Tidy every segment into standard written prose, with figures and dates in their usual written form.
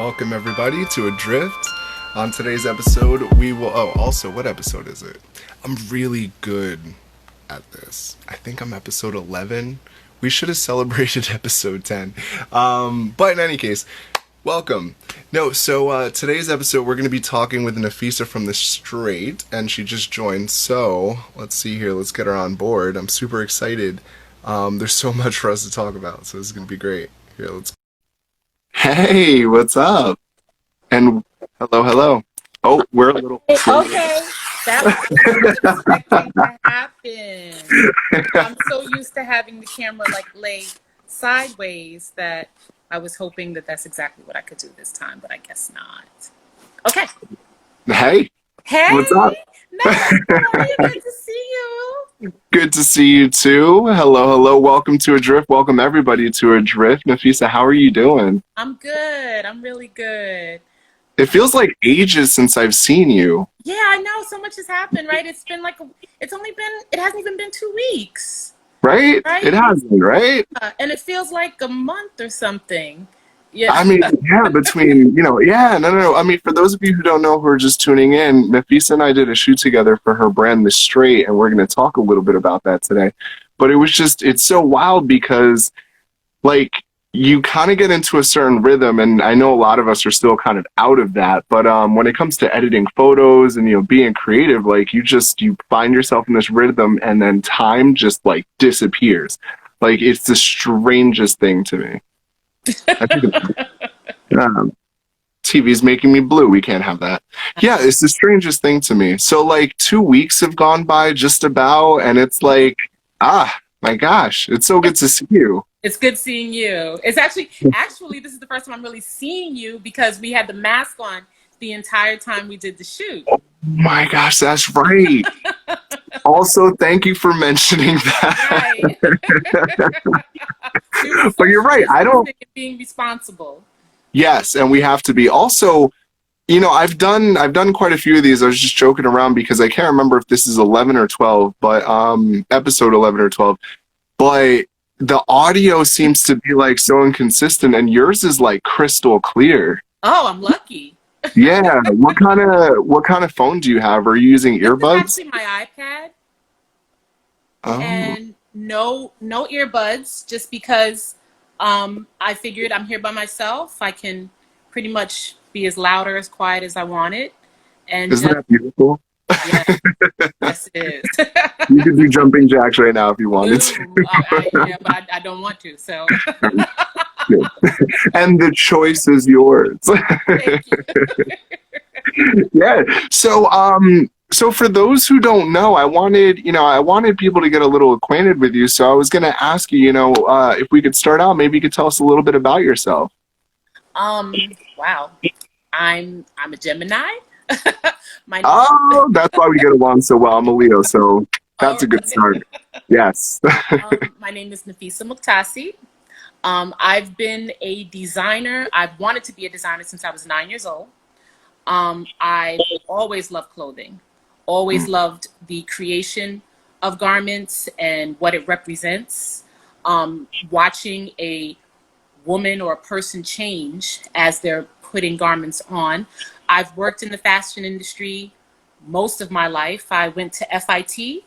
Welcome everybody to Adrift. On today's episode, we will. Oh, also, what episode is it? I'm really good at this. I think I'm episode 11. We should have celebrated episode 10. But in any case, welcome. No, so today's episode, we're going to be talking with Nafessa from the Straight, and she just joined. So let's see here. Let's get her on board. I'm super excited. There's so much for us to talk about, so this is going to be great. Here, let's. Hey, what's up? And hello, hello. Oh, we're a little. Okay, that was expecting to happen. I'm so used to having the camera like laid sideways that I was hoping that that's exactly what I could do this time, but I guess not. Okay. Hey, Hey, what's up? Natalie, good to see you. Good to see you too. Hello, hello. Welcome to Adrift. Welcome everybody to Adrift. Nafessa, how are you doing? I'm good. I'm really good. It feels like ages since I've seen you. Yeah, I know. So much has happened, right? It hasn't even been 2 weeks. Right? Right? It hasn't, right? And it feels like a month or something. Yeah. I mean, yeah, no. I mean, for those of you who don't know who are just tuning in, Nafessa and I did a shoot together for her brand, The Straight, and we're going to talk a little bit about that today. But it's so wild because, like, you kind of get into a certain rhythm, and I know a lot of us are still kind of out of that. But when it comes to editing photos and, being creative, like, you find yourself in this rhythm, and then time just, like, disappears. Like, it's the strangest thing to me. I think TV's making me blue. We can't have that. Yeah, it's the strangest thing to me. So like 2 weeks have gone by just about, and it's like, my gosh, it's so good to see you. It's good seeing you. It's actually, this is the first time I'm really seeing you because we had the mask on the entire time we did the shoot. Oh my gosh, that's right. Also, thank you for mentioning that. Right. But you're right. I don't. Being responsible. Yes, and we have to be. Also, I've done quite a few of these. I was just joking around because I can't remember if this is 11 or 12, but episode 11 or 12. But the audio seems to be like so inconsistent, and yours is like crystal clear. Oh, I'm lucky. Yeah. What kind of phone do you have? Are you using earbuds? This is actually my iPad. Oh. And no earbuds, just because I figured I'm here by myself. I can pretty much be as loud or as quiet as I want it. And isn't that beautiful? Yeah, yes, it is. You could do jumping jacks right now if you wanted to. Yeah, but I don't want to. So. And the choice is yours. Thank you. Yeah. So for those who don't know, I wanted people to get a little acquainted with you. So I was going to ask you, if we could start out, maybe you could tell us a little bit about yourself. Wow. I'm a Gemini. That's why we get along so well. I'm a Leo, so that's a good start. Yes. My name is Nafessa Muqtasid. I've been a designer. I've wanted to be a designer since I was 9 years old. I've always loved clothing. Always loved the creation of garments and what it represents. Watching a woman or a person change as they're putting garments on. I've worked in the fashion industry most of my life. I went to FIT,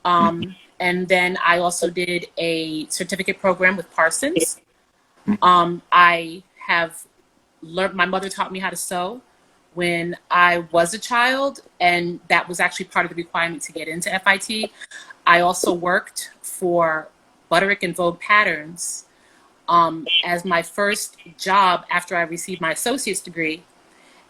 and then I also did a certificate program with Parsons. I have learned, my mother taught me how to sew when I was a child, and that was actually part of the requirement to get into FIT. I also worked for Butterick and Vogue Patterns as my first job after I received my associate's degree,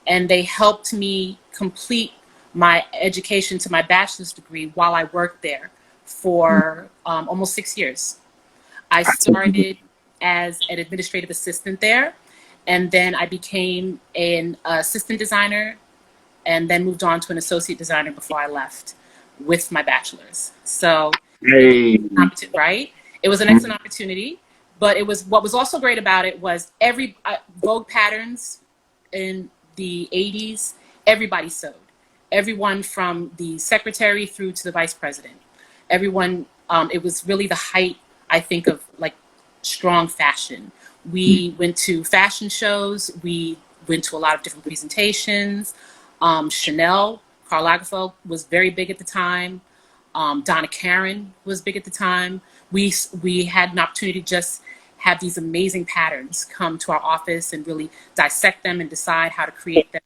and they helped me complete my education to my bachelor's degree while I worked there for almost 6 years. I started as an administrative assistant there, and then I became an assistant designer, and then moved on to an associate designer before I left with my bachelor's. So, hey. Right? It was an excellent opportunity, but what was also great about it was Vogue Patterns in the 80s, everybody sewed. Everyone from the secretary through to the vice president. Everyone, it was really the height, I think, of like strong fashion. We went to fashion shows. We went to a lot of different presentations. Chanel, Karl Lagerfeld was very big at the time. Donna Karan was big at the time. We had an opportunity to just have these amazing patterns come to our office and really dissect them and decide how to create them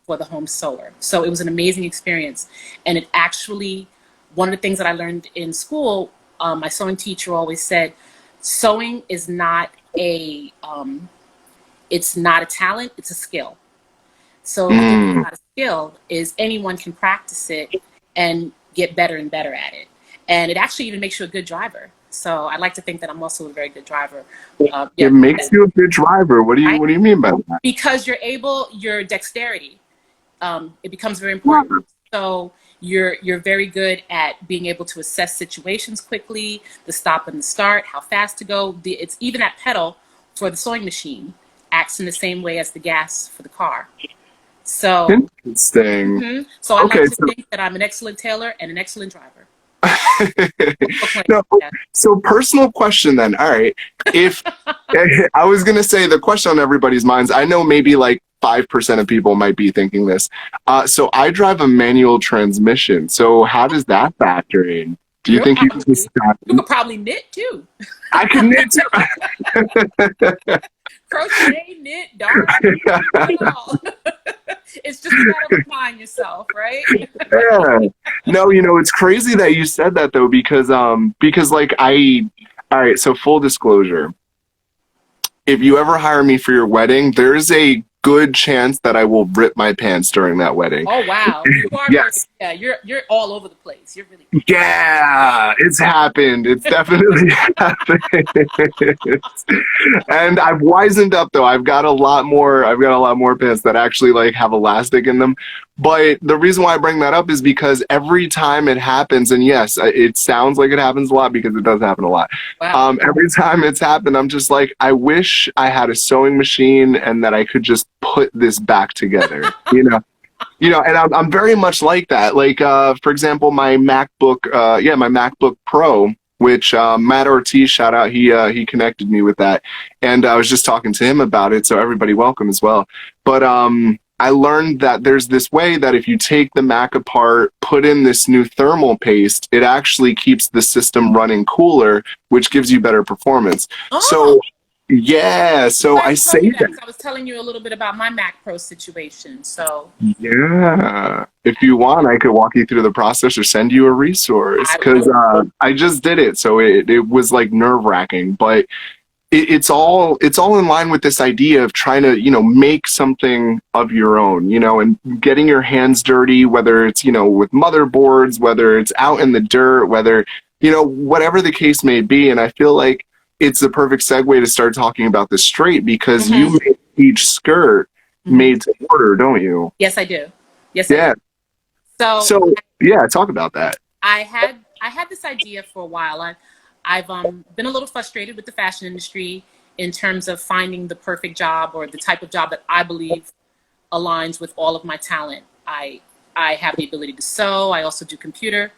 for the home sewer. So it was an amazing experience. And it actually, one of the things that I learned in school, my sewing teacher always said, sewing is not it's not a talent, it's a skill. So the thing about a skill is anyone can practice it and get better and better at it. And it actually even makes you a good driver. So I like to think that I'm also a very good driver. It makes you a good driver. What do you mean by that? Because your dexterity, it becomes very important. So you're very good at being able to assess situations quickly, the stop and the start, how fast to go. It's even that pedal for the sewing machine acts in the same way as the gas for the car. So interesting. So I like to think that I'm an excellent tailor and an excellent driver. No, so personal question then. All right. If I was going to say the question on everybody's minds, I know maybe like 5% of people might be thinking this. So I drive a manual transmission. So how does that factor in? Do you think you could probably knit too? I can knit too. Crochet, knit, darn. It's just a matter of applying yourself, right? Yeah. No, it's crazy that you said that though, because like all right, so full disclosure, if you ever hire me for your wedding, there's a good chance that I will rip my pants during that wedding. Oh wow. You are yes. You're all over the place. You're really yeah, it's happened. It's definitely happened. And I've wisened up though. I've got a lot more pants that actually like have elastic in them. But the reason why I bring that up is because every time it happens, and yes, it sounds like it happens a lot because it does happen a lot. Wow. Every time it's happened, I'm just like, I wish I had a sewing machine and that I could just put this back together, and I'm very much like that. Like, for example, my MacBook, my MacBook Pro, which Matt Ortiz, shout out, he connected me with that, and I was just talking to him about it. So everybody, welcome as well. But I learned that there's this way that if you take the Mac apart, put in this new thermal paste, it actually keeps the system running cooler, which gives you better performance. Oh. So yeah, so I say that. I was telling you a little bit about my Mac Pro situation. So yeah, if you want, I could walk you through the process or send you a resource because I just did it, so it was like nerve-wracking, but it's all in line with this idea of trying to make something of your own, and getting your hands dirty, whether it's with motherboards, whether it's out in the dirt, whether whatever the case may be. And I feel like it's the perfect segue to start talking about this straight because you make each skirt made to order, don't you? Yes, I do. Yes, yeah. I do. So yeah, talk about that. I had this idea for a while. I've been a little frustrated with the fashion industry in terms of finding the perfect job or the type of job that I believe aligns with all of my talent. I have the ability to sew. I also do computer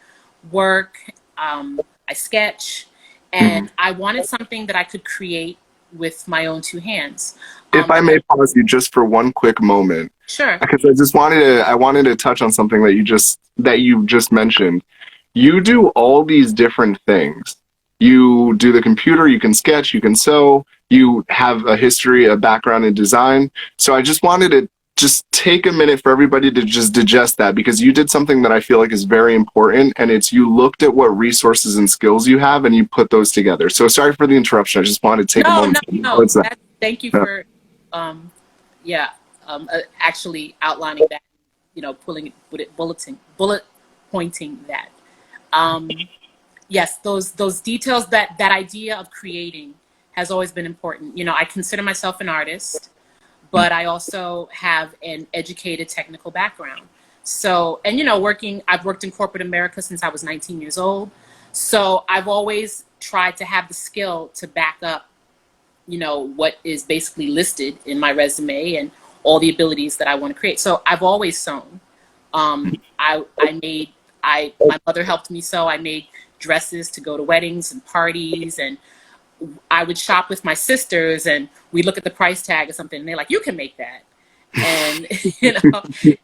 work. I sketch. And I wanted something that I could create with my own two hands. If I may pause you just for one quick moment. Sure. Because I wanted to touch on something that you just mentioned. You do all these different things. You do the computer, you can sketch, you can sew, you have a history, a background in design. So I just wanted to just take a minute for everybody to just digest that, because you did something that I feel like is very important, and it's you looked at what resources and skills you have and you put those together. So sorry for the interruption. I just wanted to take a moment. No. Thank you for actually outlining that, bullet pointing that. Yes, those details, that idea of creating has always been important. I consider myself an artist, but I also have an educated technical background. So, and I've worked in corporate America since I was 19 years old. So I've always tried to have the skill to back up, what is basically listed in my resume and all the abilities that I want to create. So I've always sewn. My mother helped me sew. I made dresses to go to weddings and parties, and I would shop with my sisters and we look at the price tag or something and they're like, you can make that. And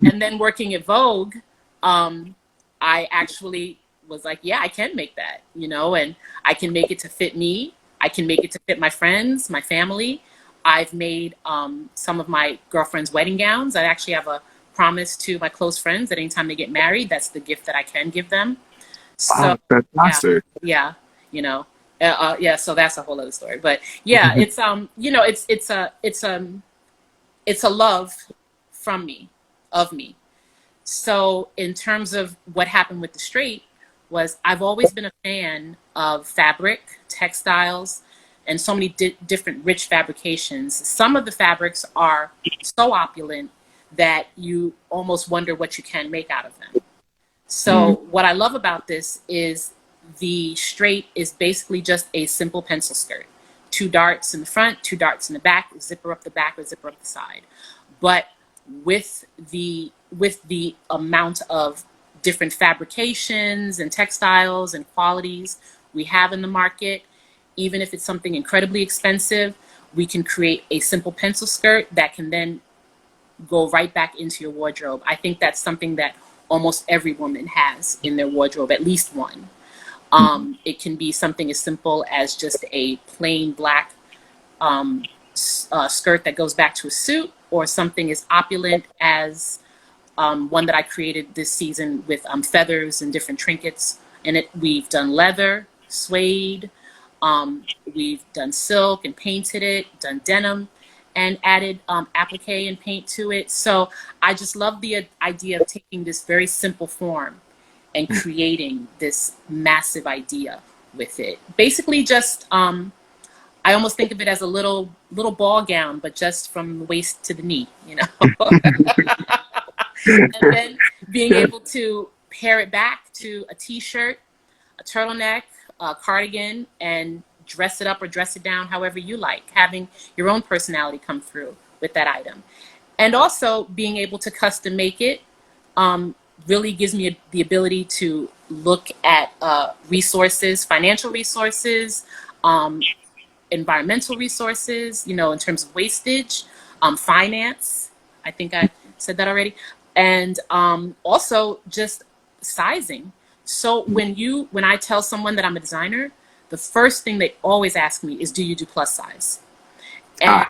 and then working at Vogue, I actually was like, yeah, I can make that, and I can make it to fit me. I can make it to fit my friends, my family. I've made some of my girlfriends' wedding gowns. I actually have a promise to my close friends that anytime they get married, that's the gift that I can give them. So Wow, fantastic. yeah, you know, yeah. So that's a whole other story. But yeah, it's it's a love from me, of me. So in terms of what happened with the straight, was I've always been a fan of fabric, textiles, and so many different rich fabrications. Some of the fabrics are so opulent that you almost wonder what you can make out of them. Mm. So what I love about this is the straight is basically just a simple pencil skirt. Two darts in the front, two darts in the back, zipper up the back or zipper up the side. But with the amount of different fabrications and textiles and qualities we have in the market, even if it's something incredibly expensive, we can create a simple pencil skirt that can then go right back into your wardrobe. I think that's something that almost every woman has in their wardrobe, at least one. It can be something as simple as just a plain black skirt that goes back to a suit, or something as opulent as one that I created this season with feathers and different trinkets. And we've done leather, suede, we've done silk and painted it, done denim, and added applique and paint to it. So I just love the idea of taking this very simple form and creating this massive idea with it. Basically, just I almost think of it as a little ball gown, but just from the waist to the knee, And then being able to pair it back to a t-shirt, a turtleneck, a cardigan, and dress it up or dress it down however you like, having your own personality come through with that item. And also being able to custom make it really gives me the ability to look at resources, financial resources, environmental resources, in terms of wastage, finance. I think I said that already. And also just sizing. So when I tell someone that I'm a designer, the first thing they always ask me is, do you do plus size? And,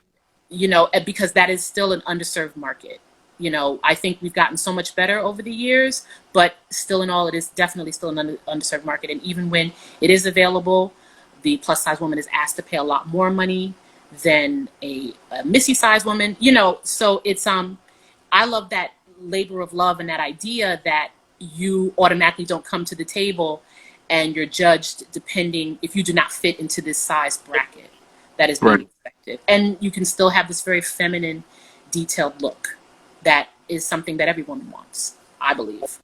because that is still an underserved market. I think we've gotten so much better over the years, but still in all, it is definitely still an underserved market. And even when it is available, the plus size woman is asked to pay a lot more money than a Missy size woman, so it's, I love that labor of love and that idea that you automatically don't come to the table and you're judged depending if you do not fit into this size bracket that is being expected. And you can still have this very feminine, detailed look that is something that every woman wants, I believe.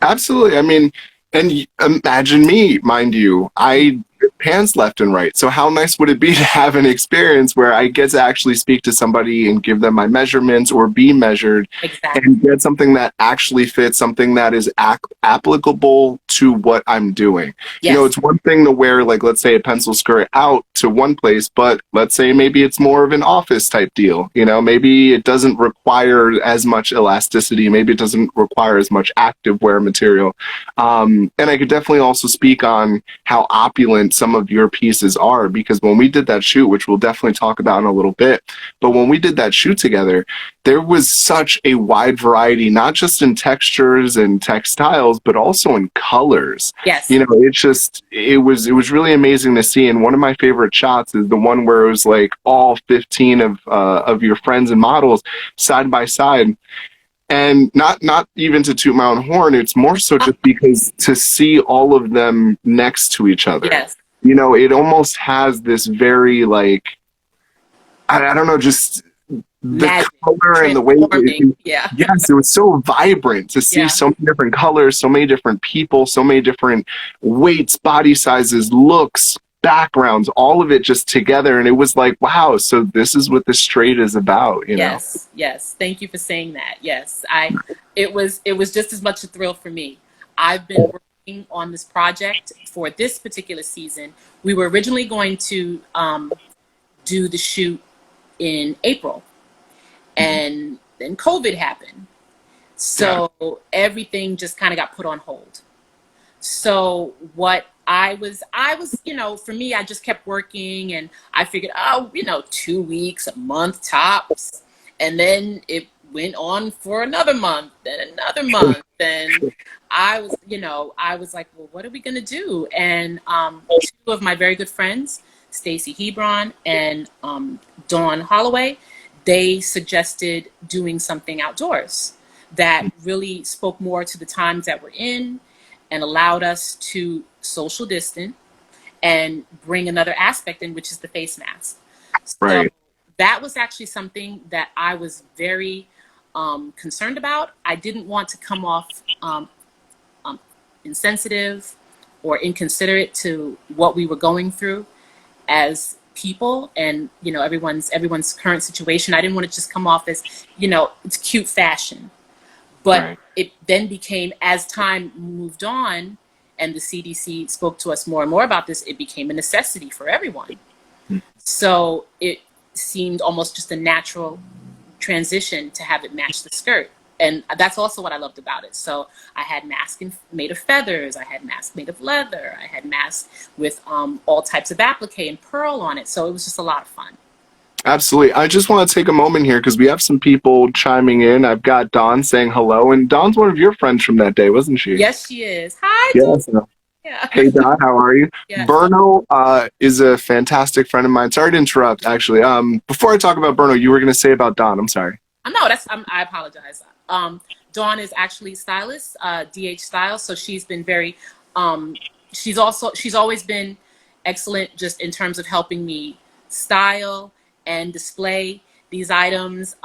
Absolutely. I mean, and imagine me, mind you, I pants left and right. So how nice would it be to have an experience where I get to actually speak to somebody and give them my measurements or be measured Exactly. and get something that actually fits, something that is applicable to what I'm doing. Yes. It's one thing to wear, like, let's say a pencil skirt out to one place, but let's say maybe it's more of an office type deal. Maybe it doesn't require as much elasticity. Maybe it doesn't require as much active wear material. And I could definitely also speak on how opulent some of your pieces are, because when we did that shoot, which we'll definitely talk about in a little bit, but when we did that shoot together, there was such a wide variety, not just in textures and textiles, but also in colors. Yes. It was really amazing to see. And one of my favorite shots is the one where it was like all 15 of your friends and models side by side. And not even to toot my own horn, it's more so just because to see all of them next to each other. Yes. It almost has this very, like, I don't know, just the Magic, color and the way yeah. Yes, it was so vibrant to see so many different colors, so many different people, so many different weights, body sizes, looks, backgrounds, all of it just together. And it was like, wow, so this is what the straight is about, Yes. Thank you for saying that. Yes. It was just as much a thrill for me. I've been working on this project for this particular season. We were originally going to do the shoot in April, and then COVID happened. So everything just kind of got put on hold. So what I was, for me, I just kept working, and I figured, 2 weeks, a month tops. And then it went on for another month, then another month. And I was like, well, what are we going to do? And two of my very good friends, Stacy Hebron and Dawn Holloway, they suggested doing something outdoors that really spoke more to the times that we're in and allowed us to social distance and bring another aspect in, which is the face mask. So that was actually something that I was very concerned about. I didn't want to come off insensitive or inconsiderate to what we were going through as people, and everyone's current situation. I didn't want to just come off as it's cute fashion. But it then became, as time moved on and the CDC spoke to us more and more about this, it became a necessity for everyone. So it seemed almost just a natural transition to have it match the skirt. And that's also what I loved about it. So I had masks made of feathers. I had masks made of leather. I had masks with all types of applique and pearl on it. So it was just a lot of fun. Absolutely. I just want to take a moment here because we have some people chiming in. I've got Dawn saying hello, and Dawn's one of your friends from that day, wasn't she? Yes, she is. Hi, yes. Dawn. Yeah. Hey, Dawn, how are you? Yes. Berno is a fantastic friend of mine. Sorry to interrupt, actually. Before I talk about Berno, you were going to say about Dawn. I'm sorry. No, I apologize. Dawn is actually stylist, DH Style. So she's been very, she's always been excellent just in terms of helping me style and display these items.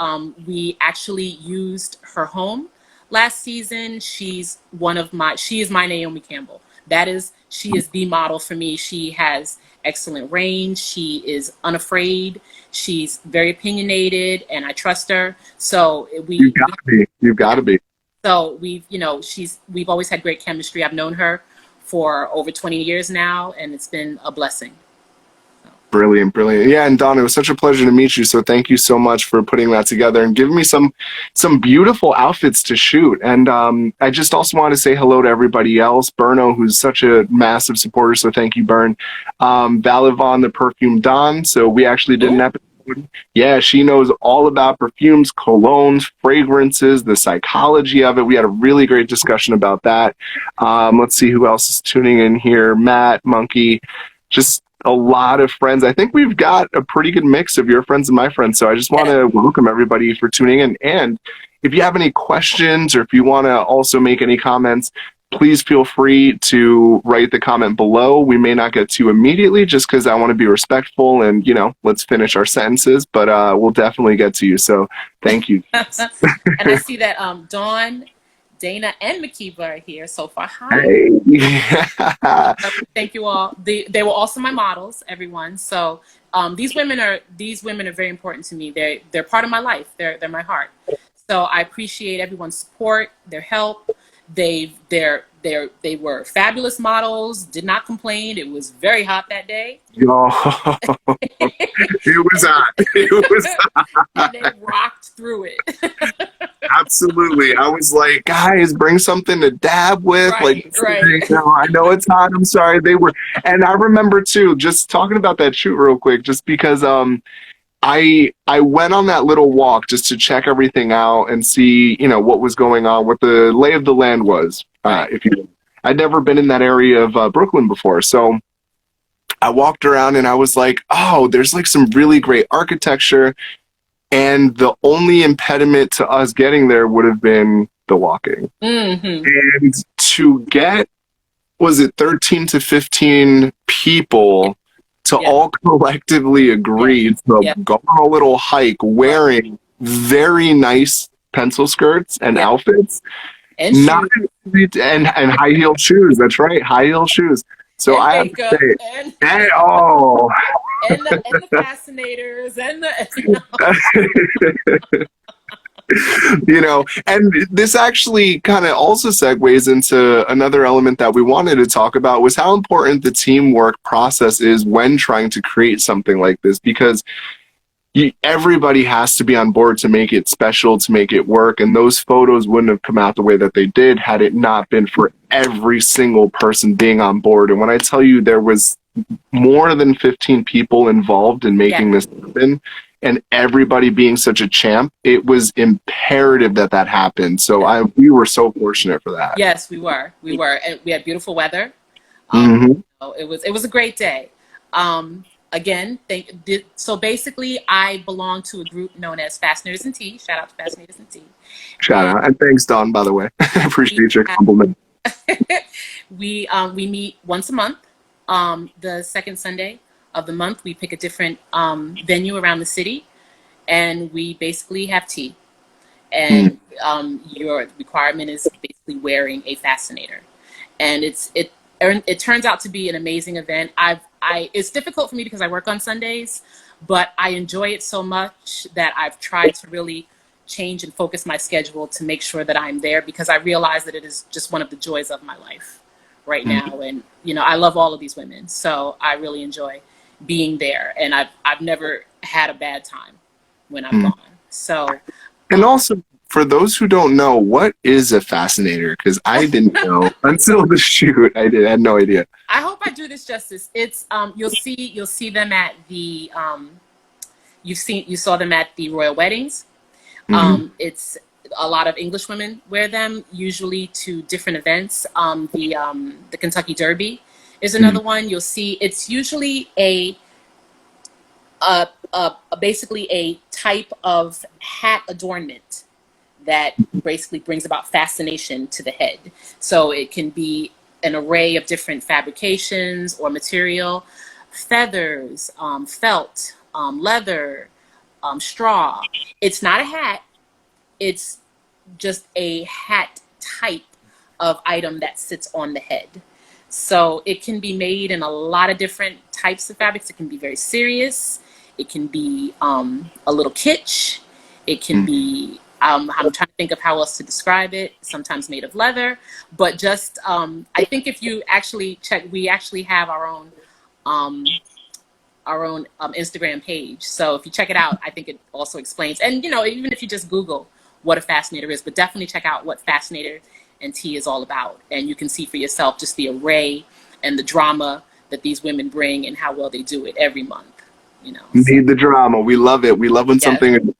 We actually used her home last season. She is my Naomi Campbell. She is the model for me. She has excellent range. She is unafraid. She's very opinionated, and I trust her. So You've got to be. So we've always had great chemistry. I've known her for over 20 years now, and it's been a blessing. Brilliant. Yeah, and Dawn, it was such a pleasure to meet you. So thank you so much for putting that together and giving me some beautiful outfits to shoot. And I just also want to say hello to everybody else. Berno, who's such a massive supporter, so thank you, Bern. Valivon, the perfume Dawn. So we actually did an episode. Yeah, she knows all about perfumes, colognes, fragrances, the psychology of it. We had a really great discussion about that. Let's see who else is tuning in here. Matt, Monkey, just a lot of friends. I think we've got a pretty good mix of your friends and my friends. So I just want to welcome everybody for tuning in. And if you have any questions or if you want to also make any comments, please feel free to write the comment below. We may not get to immediately just because I want to be respectful and, let's finish our sentences, but we'll definitely get to you. So thank you. And I see that Dawn, Dana, and Makiba are here so far. Hi. Hey. Thank you all. They were also my models, everyone. So these women are very important to me. They're part of my life. They're my heart. So I appreciate everyone's support, their help. They were fabulous models. Did not complain. It was very hot that day. Oh, it was hot. It was hot. And they rocked through it. Absolutely. I was like, guys, bring something to dab with. Right. I know it's hot. I'm sorry. They were. And I remember too, just talking about that shoot real quick, just because I went on that little walk just to check everything out and see, what was going on, what the lay of the land was. I'd never been in that area of Brooklyn before. So I walked around and I was like, oh, there's like some really great architecture. And the only impediment to us getting there would have been the walking. Mm-hmm. And to get, was it 13 to 15 people to all collectively agree to go on a little hike wearing very nice pencil skirts and outfits. And and high heel shoes. That's right, high heel shoes. So and I have to say, and the fascinators and and this actually kind of also segues into another element that we wanted to talk about, was how important the teamwork process is when trying to create something like this, because everybody has to be on board to make it special, to make it work. And those photos wouldn't have come out the way that they did had it not been for every single person being on board. And when I tell you there was more than 15 people involved in making this happen, and everybody being such a champ, it was imperative that that happened. So we were so fortunate for that. Yes, we were. And we had beautiful weather. Mm-hmm. So it was a great day. Again, so basically, I belong to a group known as Fascinators and Tea. Shout out to Fascinators and Tea. Shout out. And thanks, Dawn, by the way. I appreciate your compliment. We meet once a month. The second Sunday of the month, we pick a different venue around the city, and we basically have tea. And your requirement is basically wearing a fascinator, and it turns out to be an amazing event. It's difficult for me because I work on Sundays, but I enjoy it so much that I've tried to really change and focus my schedule to make sure that I'm there, because I realize that it is just one of the joys of my life right now. And, I love all of these women, so I really enjoy being there. And I've never had a bad time when I've gone. So, and also, for those who don't know, what is a fascinator? Because I didn't know until the shoot. I had no idea. I hope I do this justice. It's you'll see them at the you saw them at the royal weddings. It's a lot of English women wear them, usually to different events. The Kentucky Derby is another one. You'll see it's usually basically a type of hat adornment that basically brings about fascination to the head. So it can be an array of different fabrications or material, feathers, felt, leather, straw. It's not a hat. It's just a hat type of item that sits on the head. So it can be made in a lot of different types of fabrics. It can be very serious. It can be a little kitsch. It can be, I'm trying to think of how else to describe it, sometimes made of leather. But just, I think if you actually check, we actually have our own Instagram page. So if you check it out, I think it also explains. And, even if you just Google what a fascinator is, but definitely check out what Fascinator and Tea is all about. And you can see for yourself just the array and the drama that these women bring and how well they do it every month. Need the drama. We love it. We love when something,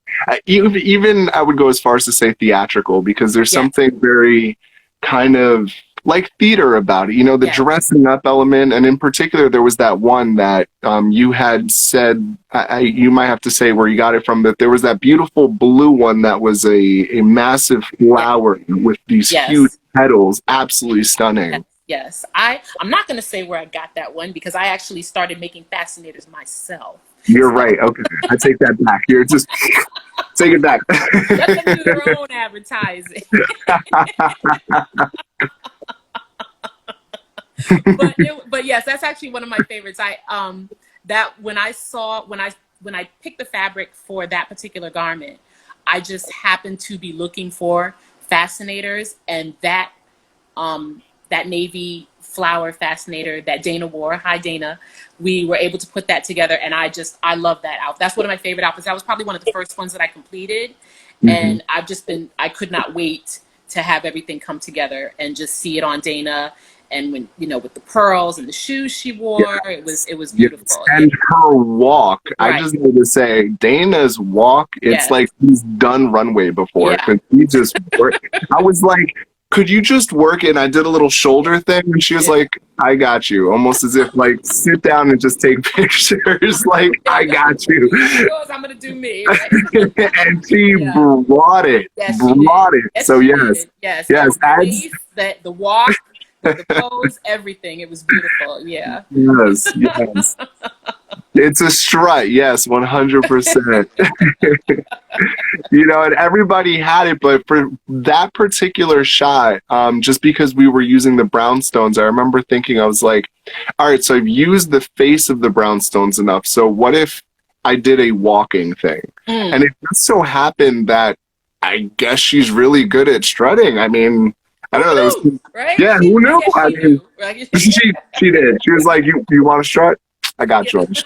even I would go as far as to say theatrical, because there's something very kind of like theater about it, the dressing up element. And in particular, there was that one that you had said, you might have to say where you got it from, that there was that beautiful blue one that was a massive flower with these huge petals. Absolutely stunning. Yes. I'm not going to say where I got that one, because I actually started making fascinators myself. You're right. Okay. I take that back. You're just take it back. Let them do their own advertising. but yes, that's actually one of my favorites. That when I picked the fabric for that particular garment, I just happened to be looking for fascinators, and that navy flower fascinator that Dana wore, hi Dana, we were able to put that together, and I love that outfit. That's one of my favorite outfits. That was probably one of the first ones that I completed, and I could not wait to have everything come together and just see it on Dana. And when, with the pearls and the shoes she wore, it was beautiful. Yes. And her walk, I just need to say, Dana's walk, it's like he's done runway before. Because he just worked. I was like, could you just work it? And I did a little shoulder thing, and she was like, I got you. Almost as if, like, sit down and just take pictures. Like, I got you. I'm going to do me. Right? And she brought it. Yes, brought it. Yes, so, yes. The walk, the pose, everything. It was beautiful. Yeah. Yes. It's a strut. Yes, 100%. And everybody had it, but for that particular shot, just because we were using the brownstones, I remember thinking, I was like, all right, so I've used the face of the brownstones enough. So what if I did a walking thing? And it just so happened that I guess she's really good at strutting. I mean, I don't know. Right? Yeah, who knew? Yes, I mean, she did. She was like, you want to strut? I got George.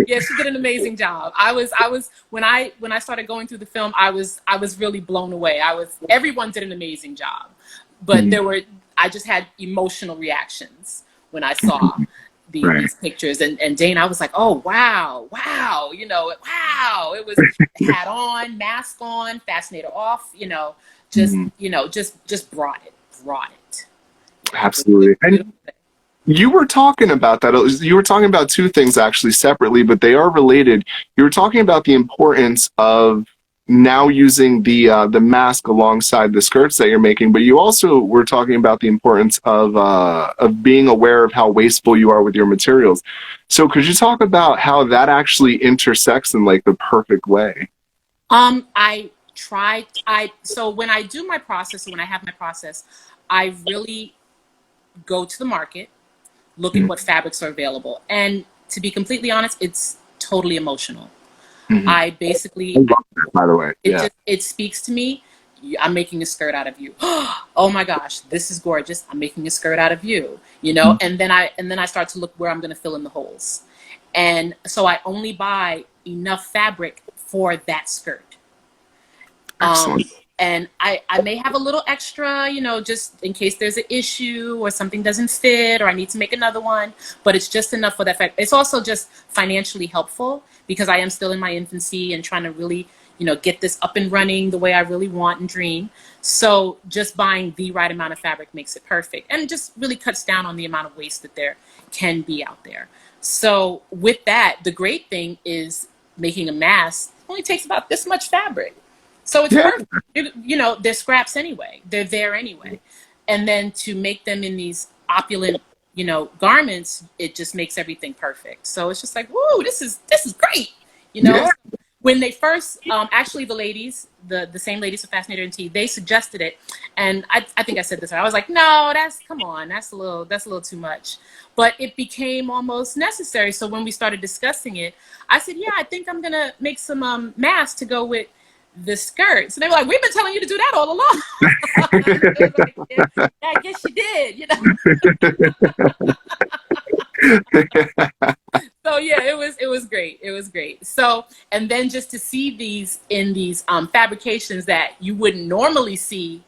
Yeah, she did an amazing job. I was when I started going through the film, I was really blown away. Everyone did an amazing job, but Mhm. I just had emotional reactions when I saw Right. these pictures, and Dana, I was like, oh wow, wow, wow. It was hat on, mask on, fascinator off, Mhm. just brought it. Yeah, it was Absolutely. a beautiful thing. You were talking about that. You were talking about two things actually separately, but they are related. You were talking about the importance of now using the mask alongside the skirts that you're making, but you also were talking about the importance of being aware of how wasteful you are with your materials. So could you talk about how that actually intersects in like the perfect way? I tried. So when I do my process, when I have my process, I really go to the market, look at what fabrics are available, and to be completely honest, it's totally emotional. Mm-hmm. I I basically, love that, by the way. Yeah. it speaks to me. I'm making a skirt out of you. Oh my gosh, this is gorgeous. I'm making a skirt out of you. And then I start to look where I'm going to fill in the holes, and so I only buy enough fabric for that skirt. Excellent. And I may have a little extra, just in case there's an issue or something doesn't fit or I need to make another one, but it's just enough for that fact. It's also just financially helpful because I am still in my infancy and trying to really, get this up and running the way I really want and dream. So just buying the right amount of fabric makes it perfect and just really cuts down on the amount of waste that there can be out there. So with that, the great thing is making a mask only takes about this much fabric. So it's Yeah. perfect. They're scraps anyway. They're there anyway. And then to make them in these opulent, garments, it just makes everything perfect. So it's just like, whoa, this is great. You know, Yeah. when they first, actually the ladies, the same ladies for Fascinator and Tea, they suggested it, and I think I said this. I was like, no, come on, that's a little too much. But it became almost necessary. So when we started discussing it, I said, yeah, I think I'm gonna make some masks to go with the skirts. And they were like, we've been telling you to do that all along. I was like, yeah, I guess you did, So yeah, it was great. It was great. So and then just to see these in these fabrications that you wouldn't normally see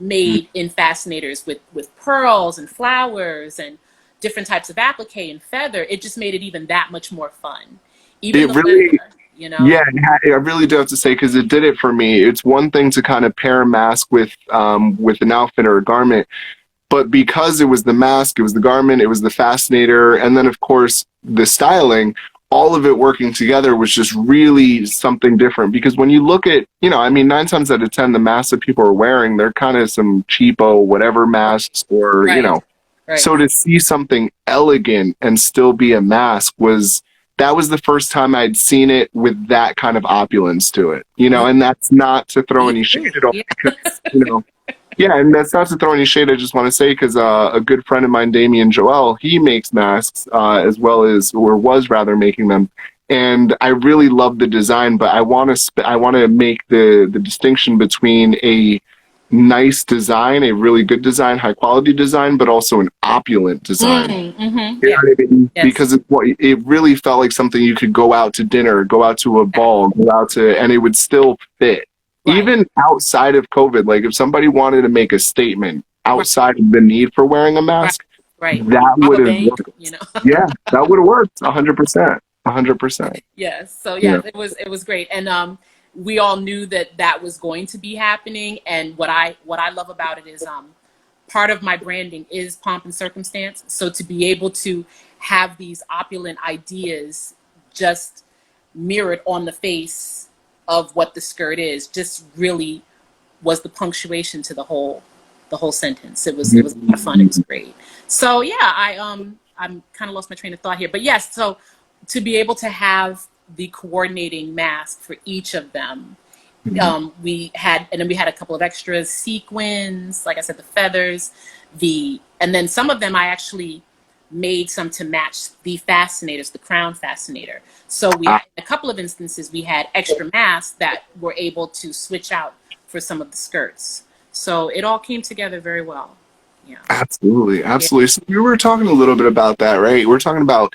made in fascinators with pearls and flowers and different types of applique and feather, it just made it even that much more fun. Even It the really, leather, yeah, I really do have to say because it did it for me. It's one thing to kind of pair a mask with an outfit or a garment, but because it was the mask, it was the garment, it was the fascinator, and then of course the styling, all of it working together was just really something different. Because when you look at, I mean, 9 times out of 10, the masks that people are wearing, they're kind of some cheapo whatever masks, or right, right. so to see something elegant and still be a mask that was the first time I'd seen it with that kind of opulence to it, and that's not to throw Me any shade too. at all Yeah. because, yeah, and that's not to throw any shade. I just want to say because a good friend of mine, Damien Joel, he makes masks as well as, or was rather, making them, and I really love the design. But I want to make the distinction between a nice design, a really good design, high quality design, but also an opulent design. You know Yeah. what I mean? Yes. Because it really felt like something you could go out to dinner, go out to a ball, go out to, and it would still fit. Right. Even outside of COVID, like if somebody wanted to make a statement Right. outside of the need for wearing a Right. mask, Right. that Rob would a have bank. worked. Yeah, that would have worked 100%. 100%. Yes. So Yeah. yeah, it was great, and we all knew that that was going to be happening. And what I love about it is part of my branding is pomp and circumstance. So to be able to have these opulent ideas just mirrored on the face of what the skirt is, just really was the punctuation to the whole sentence. It was a lot of fun. It was great. So yeah, I'm kind of lost my train of thought here, but yes. So to be able to have the coordinating mask for each of them, and then we had a couple of extras, sequins, like I said, the feathers, and then some of them I actually made some to match the fascinators, the crown fascinator. So we Ah, had a couple of instances we had extra masks that were able to switch out for some of the skirts. So it all came together very well. Yeah. absolutely. Yeah. Absolutely. So we were talking a little bit about that, right? We're talking about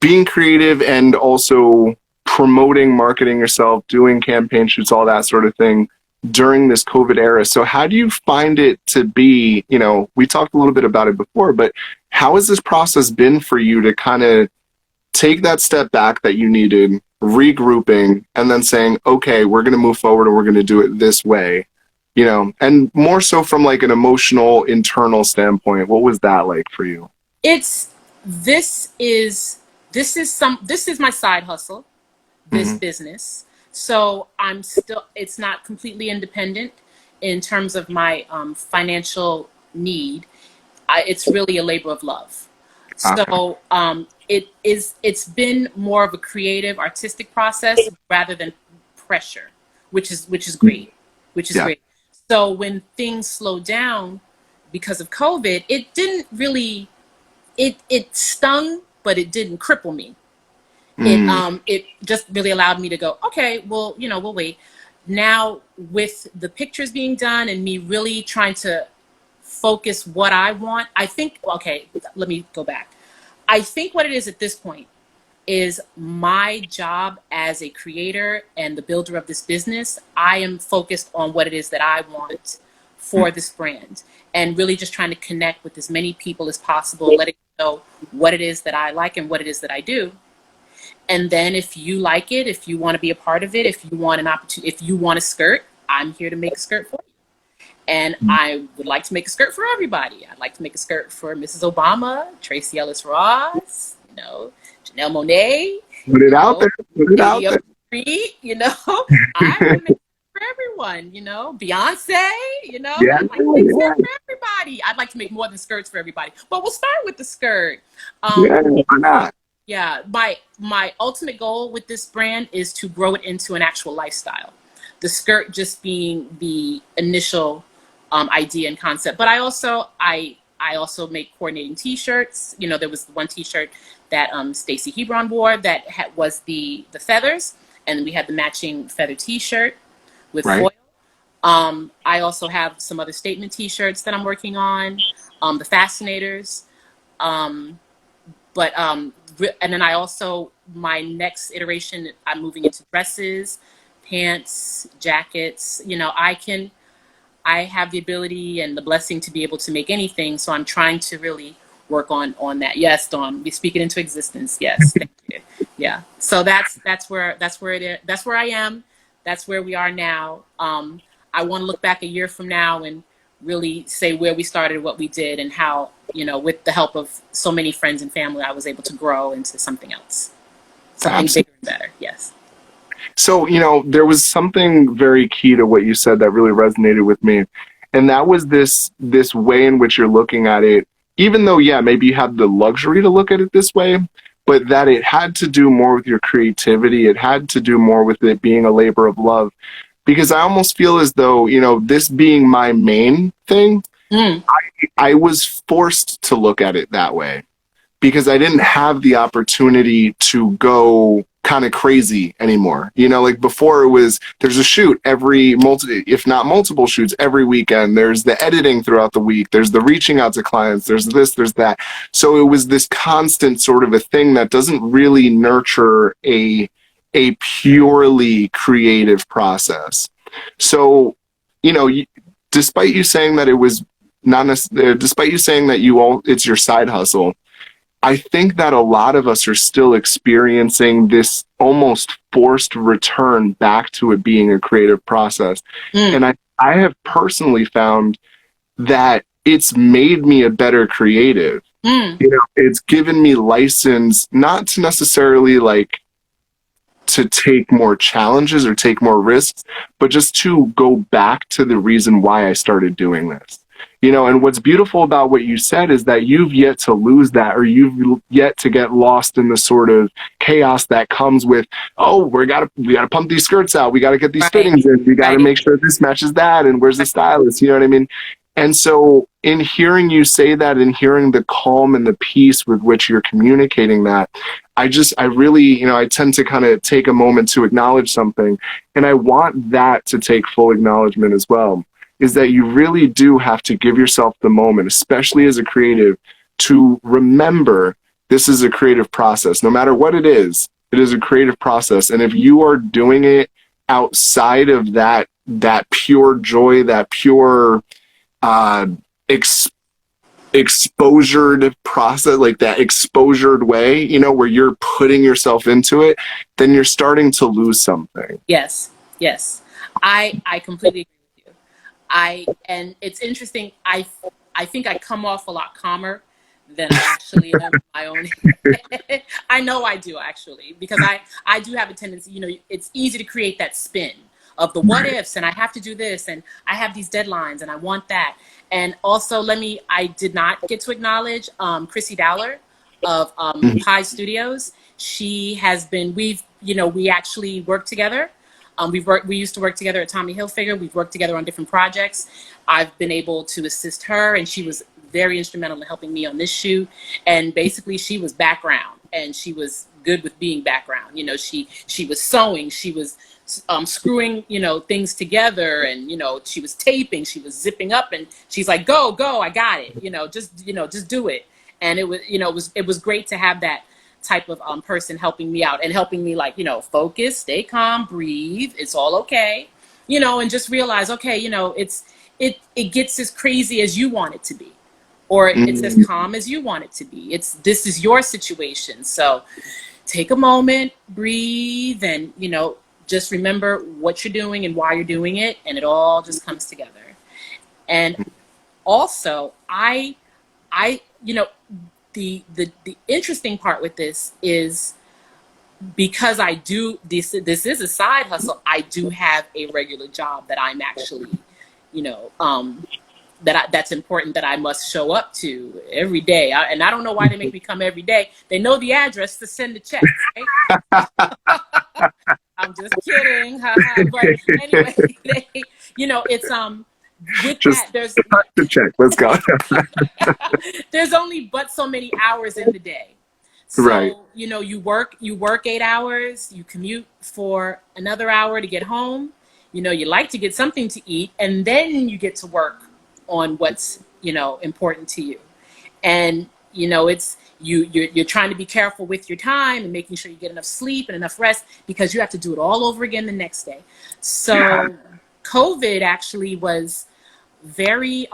being creative and also promoting, marketing yourself, doing campaign shoots, all that sort of thing during this COVID era. So how do you find it to be, you know, we talked a little bit about it before, but how has this process been for you to kind of take that step back that you needed, regrouping, and then saying, okay, we're going to move forward and we're going to do it this way, you know, and more so from like an emotional, internal standpoint? What was that like for you? It's this is this is my side hustle, this business. So it's not completely independent in terms of my financial need. It's really a labor of love. Okay. So it's been more of a creative, artistic process rather than pressure, which is great, Yeah. great. So when things slowed down because of COVID, it didn't really, it stung, but it didn't cripple me. It just really allowed me to go, okay, well, you know, we'll wait. Now with the pictures being done and me really trying to focus what I want, I think, okay, let me go back. I think what it is at this point is my job as a creator and the builder of this business. I am focused on what it is that I want for this brand and really just trying to connect with as many people as possible, letting them know what it is that I like and what it is that I do. And then if you like it, if you want to be a part of it, if you want an opportunity, if you want a skirt, I'm here to make a skirt for you. And I would like to make a skirt for everybody. I'd like to make a skirt for Mrs. Obama, Tracy Ellis Ross, you know, Janelle Monáe. Put it out there. Put it out there. Street, you know, I would make it for everyone, you know, Beyonce, you know, Yeah, I'd like to make skirts for everybody. I'd like to make more than skirts for everybody, but we'll start with the skirt. Yeah, why not? Yeah, my ultimate goal with this brand is to grow it into an actual lifestyle. The skirt just being the initial idea and concept, but I also make coordinating T-shirts. You know, there was one T-shirt that Stacey Hebron wore that was the feathers, and we had the matching feather T-shirt with foil. I also have some other statement T-shirts that I'm working on, the fascinators. And then I also, my next iteration, I'm moving into dresses, pants, jackets. You know, I have the ability and the blessing to be able to make anything. So I'm trying to really work on that. Yes, Dawn, we speak it into existence. Yes, thank you. Yeah. So that's where it is. That's where I am. That's where we are now. I want to look back a year from now and really say where we started, what we did, and how, you know, with the help of so many friends and family, I was able to grow into something else, something bigger and better. Yes. So, you know, there was something very key to what you said that really resonated with me. And that was this way in which you're looking at it, even though, yeah, maybe you had the luxury to look at it this way, but that it had to do more with your creativity. It had to do more with it being a labor of love. Because I almost feel as though, you know, this being my main thing, I was forced to look at it that way because I didn't have the opportunity to go kind of crazy anymore. You know, like before it was, there's a shoot if not multiple shoots every weekend. There's the editing throughout the week. There's the reaching out to clients. There's this, there's that. So it was this constant sort of a thing that doesn't really nurture a purely creative process. So, you know, despite you saying that it was not necessarily, despite you saying that it's your side hustle, I think that a lot of us are still experiencing this almost forced return back to it being a creative process. And I have personally found that it's made me a better creative. You know, it's given me license not to necessarily like to take more challenges or take more risks, but just to go back to the reason why I started doing this. You know, and what's beautiful about what you said is that you've yet to lose that, or you've yet to get lost in the sort of chaos that comes with, oh, we gotta pump these skirts out, we gotta get these fittings in, we gotta make sure this matches that, and where's the stylist, you know what I mean? And so in hearing you say that and hearing the calm and the peace with which you're communicating that, I really, you know, I tend to kind of take a moment to acknowledge something, and I want that to take full acknowledgement as well. Is that you really do have to give yourself the moment, especially as a creative, to remember this is a creative process. No matter what it is a creative process. And if you are doing it outside of that pure joy, that pure exposured process, like that exposured way, you know, where you're putting yourself into it, then you're starting to lose something. Yes, yes. I completely agree with you. And it's interesting. I think I come off a lot calmer than I actually am in my own head. I know I do, actually, because I do have a tendency, you know, it's easy to create that spin of the what ifs, and I have to do this, and I have these deadlines, and I want that. And also, I did not get to acknowledge Chrissy Dowler of Pi Studios. She has been, we actually work together. We used to work together at Tommy Hilfiger. We've worked together on different projects. I've been able to assist her, and she was very instrumental in helping me on this shoot. And basically, she was background, and she was good with being background. You know, she was sewing, she was screwing, you know, things together, and, you know, she was taping, she was zipping up, and she's like, go, I got it. Just do it. And it was great to have that type of person helping me out and helping me, like, you know, focus, stay calm, breathe, it's all okay, you know, and just realize, okay, you know, it gets as crazy as you want it to be, or it's as calm as you want it to be. This is your situation. So take a moment, breathe, and, you know, just remember what you're doing and why you're doing it, and it all just comes together. And also, you know, the interesting part with this is, because I do this is a side hustle, I do have a regular job that I'm actually, you know, that's important, that I must show up to every day. And I don't know why they make me come every day. They know the address to send the check, right? I'm just kidding. But anyway, you know, it's with Just that, there's the check. Let's go. there's only but so many hours in the day. So, Right. you know, you work 8 hours, you commute for another hour to get home. You know, you like to get something to eat, and then you get to work on what's, you know, important to you. And, you know, it's you're trying to be careful with your time and making sure you get enough sleep and enough rest, because you have to do it all over again the next day. So yeah. COVID actually was very,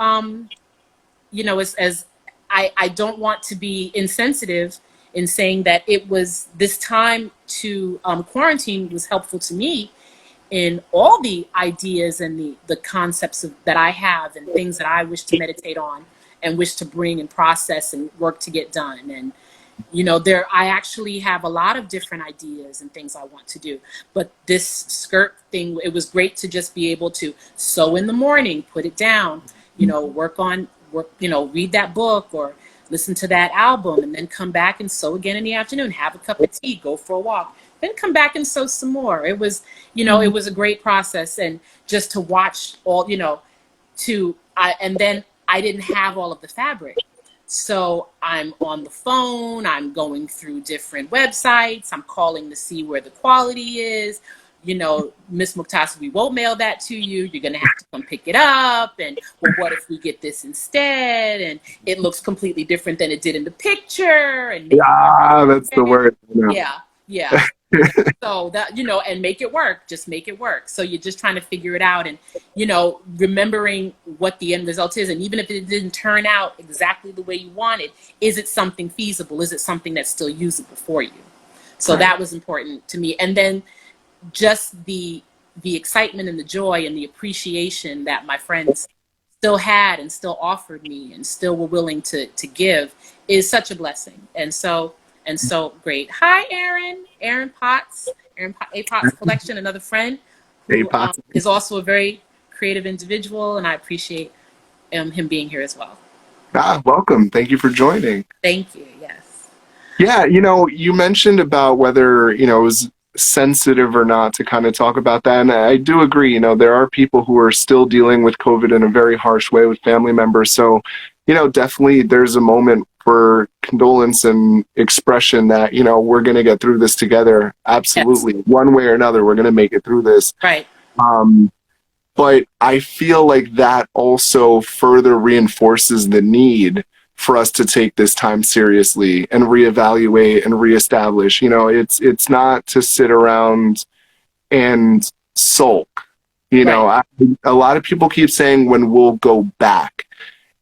you know, as I don't want to be insensitive in saying that it was this time to quarantine was helpful to me in all the ideas and the concepts that I have and things that I wish to meditate on and wish to bring and process and work to get done. And, you know, I actually have a lot of different ideas and things I want to do. But this skirt thing, it was great to just be able to sew in the morning, put it down, you know, work, you know, read that book or listen to that album, and then come back and sew again in the afternoon, have a cup of tea, go for a walk, then come back and sew some more. It was, you know, it was a great process. And just to watch all, you know, and then I didn't have all of the fabric. So I'm on the phone, I'm going through different websites, I'm calling to see where the quality is. You know, Miss Muqtasid, we won't mail that to you. You're going to have to come pick it up. And, well, what if we get this instead? And it looks completely different than it did in the picture. And yeah, that's the word. Yeah. So that, you know, and make it work. Just make it work. So you're just trying to figure it out and, you know, remembering what the end result is. And even if it didn't turn out exactly the way you wanted, is it something feasible? Is it something that's still usable for you? So that was important to me. And then just the excitement and the joy and the appreciation that my friends still had and still offered me and still were willing to give is such a blessing. And so great. Hi, Aaron Potts, A Potts Collection, another friend who is also a very creative individual, and I appreciate him being here as well. Welcome. Thank you for joining. Thank you. Yes. Yeah, you know, you mentioned about whether, you know, it was sensitive or not to kind of talk about that. And I do agree, you know, there are people who are still dealing with COVID in a very harsh way with family members. So, you know, definitely there's a moment for condolence and expression that, you know, we're going to get through this together. Absolutely. Yes. One way or another, we're going to make it through this. Right. But I feel like that also further reinforces the need for us to take this time seriously and reevaluate and reestablish. You know, it's not to sit around and sulk. You know, Right. a lot of people keep saying when we'll go back.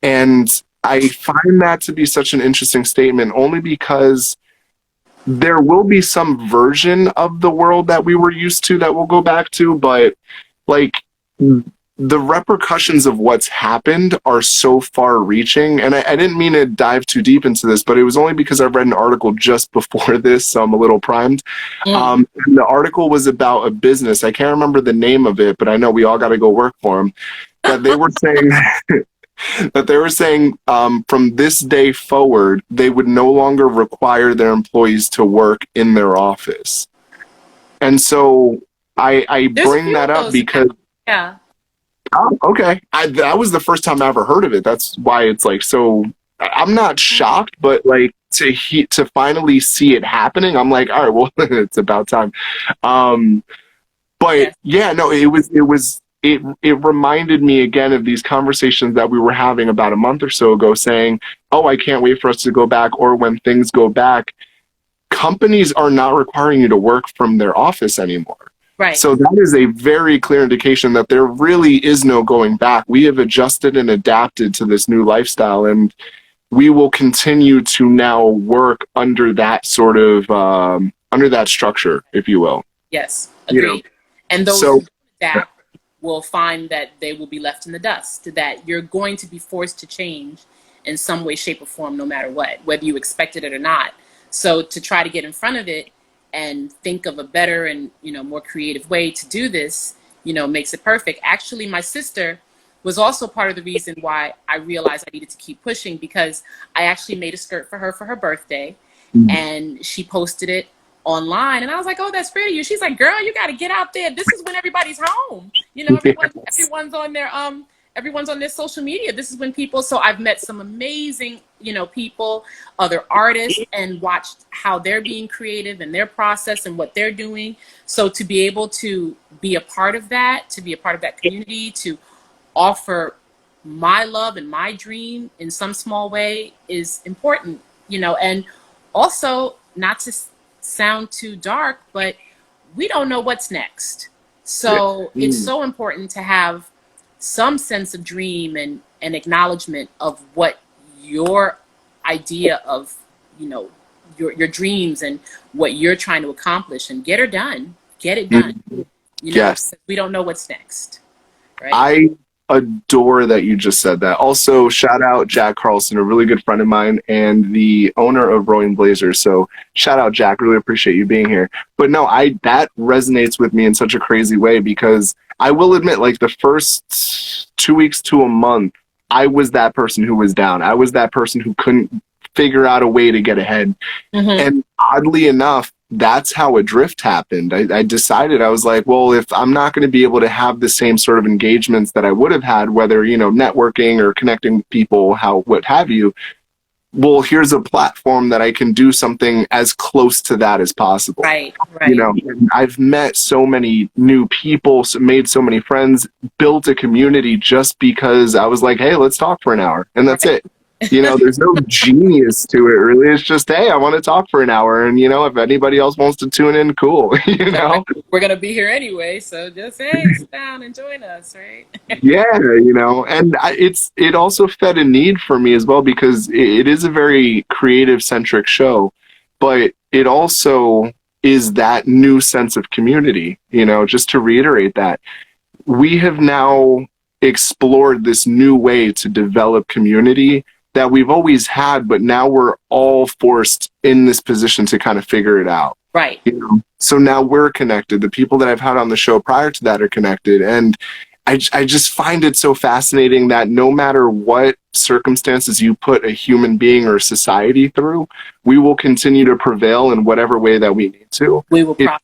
And I find that to be such an interesting statement only because there will be some version of the world that we were used to that we'll go back to, but like the repercussions of what's happened are so far reaching. And I didn't mean to dive too deep into this, but it was only because I read an article just before this, so I'm a little primed. Mm. And the article was about a business. I can't remember the name of it, but I know we all got to go work for them. That they were saying from this day forward, they would no longer require their employees to work in their office. And so I There's a bring few that of up those now. because, Yeah. oh, okay, that was the first time I ever heard of it. That's why it's like so. I'm not Mm. shocked, but like to finally see it happening, I'm like, all right, well, it's about time. Um, but Yes. yeah, no, it reminded me again of these conversations that we were having about a month or so ago, saying, "Oh, I can't wait for us to go back," or when things go back, companies are not requiring you to work from their office anymore. Right. So that is a very clear indication that there really is no going back. We have adjusted and adapted to this new lifestyle, and we will continue to now work under that sort of under that structure, if you will. Yes. You know, Agreed. And those so who don't adapt will find that they will be left in the dust, that you're going to be forced to change in some way, shape, or form, no matter what, whether you expected it or not. So to try to get in front of it and think of a better and, more creative way to do this, makes it perfect. Actually, my sister was also part of the reason why I realized I needed to keep pushing, because I actually made a skirt for her birthday, and she posted it online, and I was like, "Oh, that's pretty." She's like, "Girl, you got to get out there. This is when everybody's home. yes. Everyone's on their social media. This is when people." So I've met some amazing, people, other artists, and watched how they're being creative and their process and what they're doing. So to be able to be a part of that, to be a part of that community, to offer my love and my dream in some small way is important, and also not to sound too dark, but we don't know what's next. Yeah. So it's so important to have some sense of dream and acknowledgement of what your idea of, your dreams and what you're trying to accomplish, and get her done. Get it done, Yes. because we don't know what's next, right? I adore that you just said that. Also, shout out Jack Carlson, a really good friend of mine and the owner of Rolling Blazers. So shout out Jack, really appreciate you being here. But no, I that resonates with me in such a crazy way because I will admit, like the first 2 weeks to a month, I was that person who was down. I was that person who couldn't figure out a way to get ahead. Mm-hmm. And oddly enough, that's how Adrift happened. I decided, I was like, well, if I'm not going to be able to have the same sort of engagements that I would have had, whether, networking or connecting with people, what have you, well, here's a platform that I can do something as close to that as possible. Right, right. And I've met so many new people, made so many friends, built a community just because I was like, hey, let's talk for an hour. And that's Right. it. There's no genius to it, really. It's just, hey, I want to talk for an hour. And, if anybody else wants to tune in, cool. We're gonna be here anyway, so just sit down and join us, right? Yeah, and it also fed a need for me as well because it is a very creative centric show, but it also is that new sense of community. Just to reiterate that we have now explored this new way to develop community that we've always had, but now we're all forced in this position to kind of figure it out. Right. So now we're connected. The people that I've had on the show prior to that are connected. And I just find it so fascinating that no matter what circumstances you put a human being or society through, we will continue to prevail in whatever way that we need to. We will prosper.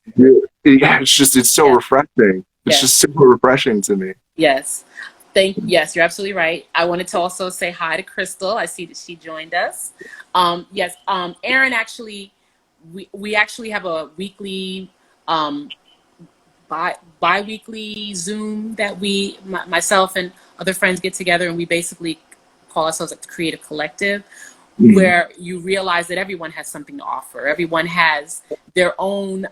It's so Yes. refreshing. It's Yes. just super refreshing to me. Yes. Yes, you're absolutely right. I wanted to also say hi to Crystal. I see that she joined us. Yes, Aaron actually, we actually have a weekly, bi-weekly Zoom that myself and other friends get together, and we basically call ourselves like the creative collective, Mm. where you realize that everyone has something to offer. Everyone has their own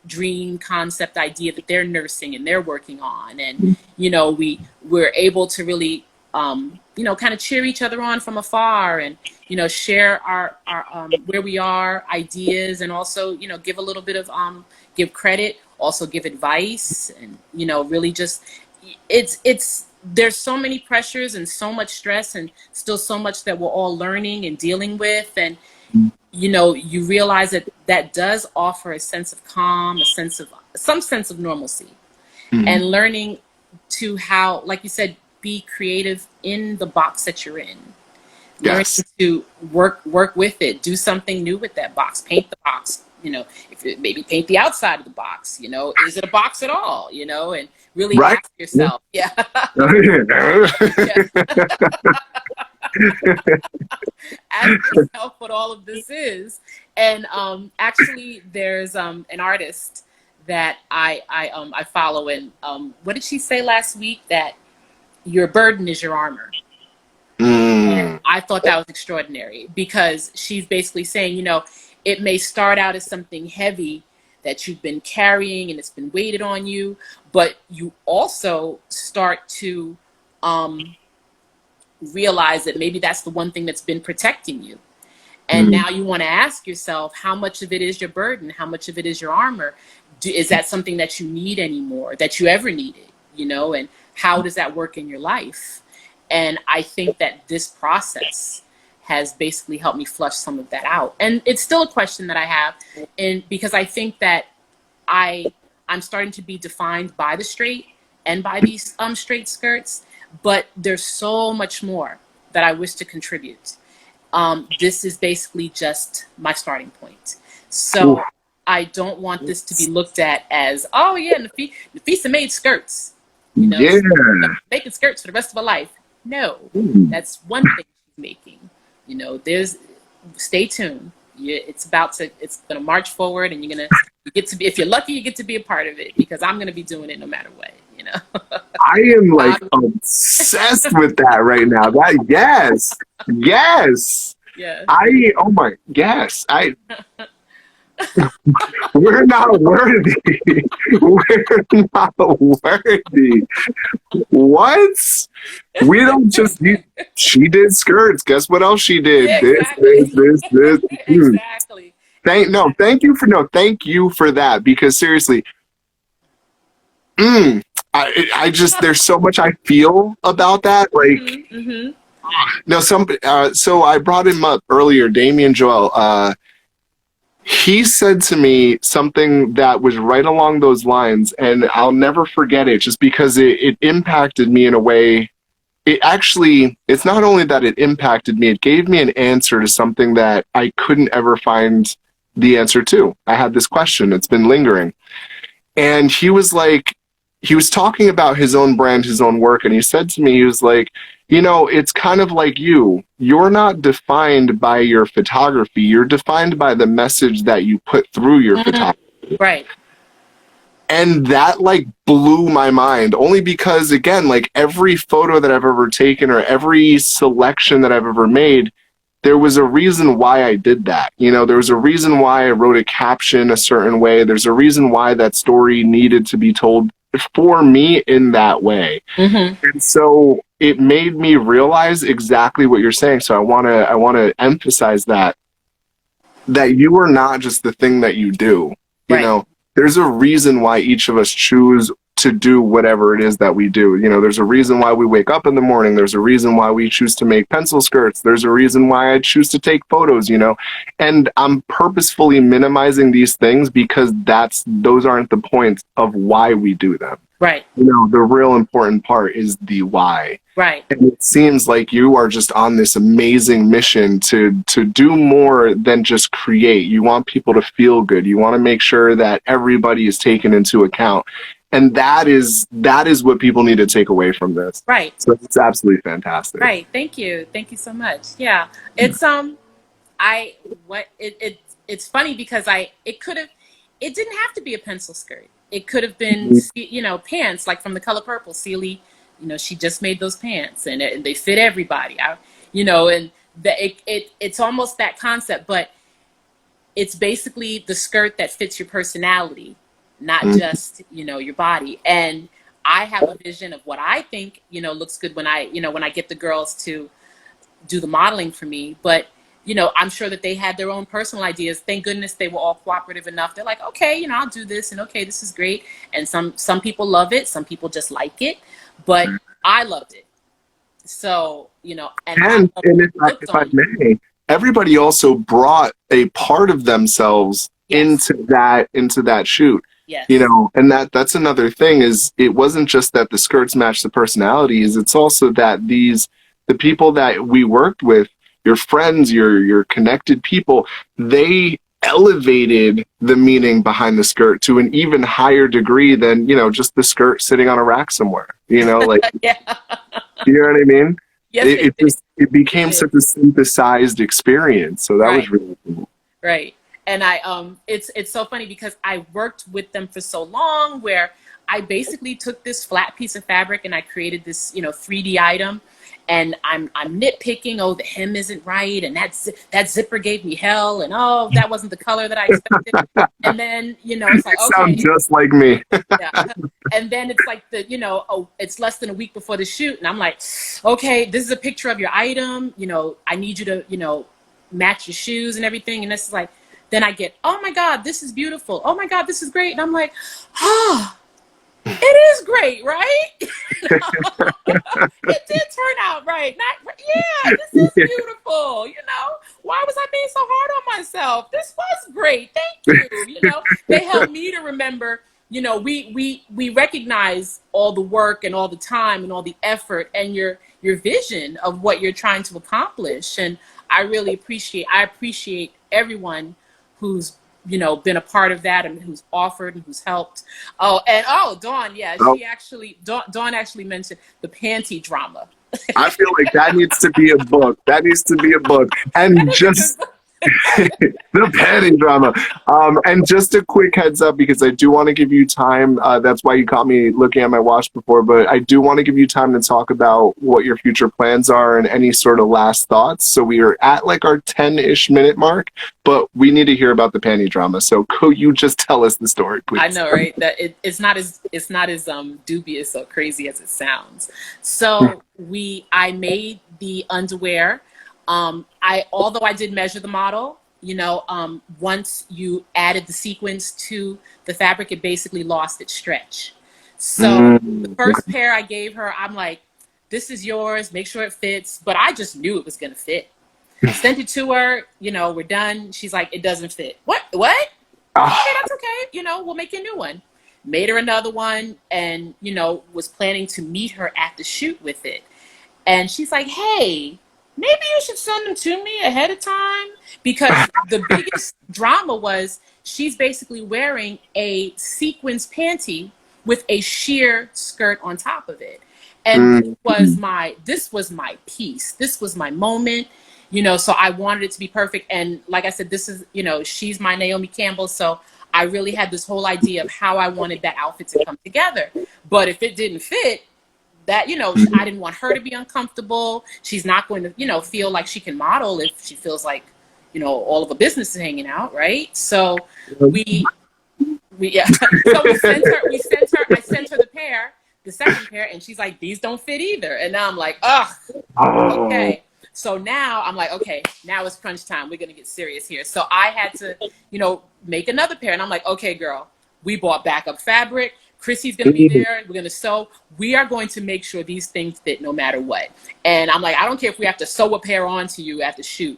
dream, concept, idea that they're nursing and they're working on. And, you know, we're able to really, you know, kind of cheer each other on from afar and, you know, share our where we are, ideas, and also, you know, give a little bit of, give credit, also give advice, and, you know, really just, there's so many pressures and so much stress and still so much that we're all learning and dealing with. And, you know, you realize that that does offer a sense of calm, some sense of normalcy, and learning to how, like you said, be creative in the box that you're in. Learning Yes. to work with it, do something new with that box, paint the box, you know, maybe paint the outside of the box, you know, is it a box at all, you know, and really Right. ask yourself, yeah. Ask yourself what all of this is. And actually, there's an artist that I follow, and what did she say last week? That your burden is your armor. And I thought that was extraordinary, because she's basically saying, you know, it may start out as something heavy that you've been carrying and it's been weighted on you, but you also start to realize that maybe that's the one thing that's been protecting you. And now you want to ask yourself, how much of it is your burden? How much of it is your armor? Is that something that you need anymore, that you ever needed, you know? And how does that work in your life? And I think that this process has basically helped me flush some of that out. And it's still a question that I have, and because I think that I'm starting to be defined by the straight and by these straight skirts, but there's so much more that I wish to contribute. This is basically just my starting point. So I don't want this to be looked at as, oh yeah, Nafessa made skirts, you know, Yeah. making skirts for the rest of her life. No, that's one thing she's making. You know, stay tuned. It's gonna march forward, and you get to be, if you're lucky, you get to be a part of it, because I'm gonna be doing it no matter what, you know. I am like obsessed with that right now. Yes. Yeah. Oh my, yes. We're not worthy. We're not worthy. What? We don't just, she did skirts. Guess what else she did? Yeah, This, exactly. this. Exactly. Thank you for that, because seriously, I just, there's so much I feel about that. Like, no, so I brought him up earlier, Damien Joel. He said to me something that was right along those lines, and I'll never forget it, just because it impacted me in a way. It's not only that it impacted me, it gave me an answer to something that I couldn't ever find the answer to. I had this question, it's been lingering. And he was talking about his own brand, his own work, and he said to me, he was like, you know, it's kind of like you're not defined by your photography, you're defined by the message that you put through your photography. Right. And that like blew my mind, only because, again, like every photo that I've ever taken or every selection that I've ever made, there was a reason why I did that. You know, there was a reason why I wrote a caption a certain way. There's a reason why that story needed to be told for me in that way. And so it made me realize exactly what you're saying. So I want to emphasize that you are not just the thing that you do. You know, there's a reason why each of us choose to do whatever it is that we do. You know, there's a reason why we wake up in the morning. There's a reason why we choose to make pencil skirts. There's a reason why I choose to take photos, you know, and I'm purposefully minimizing these things because those aren't the points of why we do them. Right. You know, the real important part is the why. Right. And it seems like you are just on this amazing mission to do more than just create. You want people to feel good. You want to make sure that everybody is taken into account. And that is what people need to take away from this. Right. So it's absolutely fantastic. Right. Thank you so much. Yeah. It's it's funny because it didn't have to be a pencil skirt. It could have been, you know, pants like from The Color Purple, Celie she just made those pants and they fit everybody. And it's almost that concept, but it's basically the skirt that fits your personality, not just, your body. And I have a vision of what I think, looks good when I get the girls to do the modeling for me. But, I'm sure that they had their own personal ideas. Thank goodness they were all cooperative enough. They're like, okay, I'll do this, and okay, this is great. And some people love it. Some people just like it, but I loved it. So, And if I may, everybody also brought a part of themselves Yes. into that shoot. Yes. And that's another thing, is it wasn't just that the skirts match the personalities, it's also that the people that we worked with, your friends, your connected people, they elevated the meaning behind the skirt to an even higher degree than, just the skirt sitting on a rack somewhere. Like Yeah. you know what I mean? Yes, It became such a synthesized experience. So that was really cool. Right. And it's so funny because I worked with them for so long, where I basically took this flat piece of fabric and I created this, 3D item, and I'm nitpicking. Oh, the hem isn't right, and that zipper gave me hell, and oh, that wasn't the color that I expected. And then, it's like, okay, sound just like me. yeah. And then it's like it's less than a week before the shoot, and I'm like, okay, this is a picture of your item. I need you to, match your shoes and everything. And it's like, then I get, oh my God, this is beautiful. Oh my God, this is great. And I'm like, it is great, right? It did turn out right. Yeah, this is beautiful. Why was I being so hard on myself? This was great. Thank you. They helped me to remember, we recognize all the work and all the time and all the effort and your vision of what you're trying to accomplish. And I appreciate everyone who's been a part of that and who's offered and who's helped. Dawn, Dawn actually mentioned the panty drama. I feel like that needs to be a book. And just the panty drama. And just a quick heads up, because I do want to give you time. That's why you caught me looking at my watch before, but I do want to give you time to talk about what your future plans are and any sort of last thoughts. So we are at like our 10-ish minute mark, but we need to hear about the panty drama. So could you just tell us the story, please? I know, right? That it's not as dubious or crazy as it sounds. So I made the underwear. Although I did measure the model, once you added the sequins to the fabric, it basically lost its stretch. So the first pair I gave her, I'm like, this is yours, make sure it fits. But I just knew it was going to fit. Sent it to her, we're done. She's like, it doesn't fit. What? Okay, that's okay. We'll make you a new one. Made her another one, and, was planning to meet her at the shoot with it. And she's like, hey, maybe you should send them to me ahead of time, because the biggest drama was she's basically wearing a sequins panty with a sheer skirt on top of it. And this was my piece. This was my moment, so I wanted it to be perfect. And like I said, this is, she's my Naomi Campbell. So I really had this whole idea of how I wanted that outfit to come together. But if it didn't fit, that, I didn't want her to be uncomfortable. She's not going to, feel like she can model if she feels like, all of her business is hanging out, right? So so I sent her the second pair, and she's like, these don't fit either. And now I'm like, okay. So now I'm like, okay, now it's crunch time. We're going to get serious here. So I had to, make another pair. And I'm like, okay, girl, we bought backup fabric. Chrissy's going to be there. We're going to sew. We are going to make sure these things fit no matter what. And I'm like, I don't care if we have to sew a pair onto you at the shoot.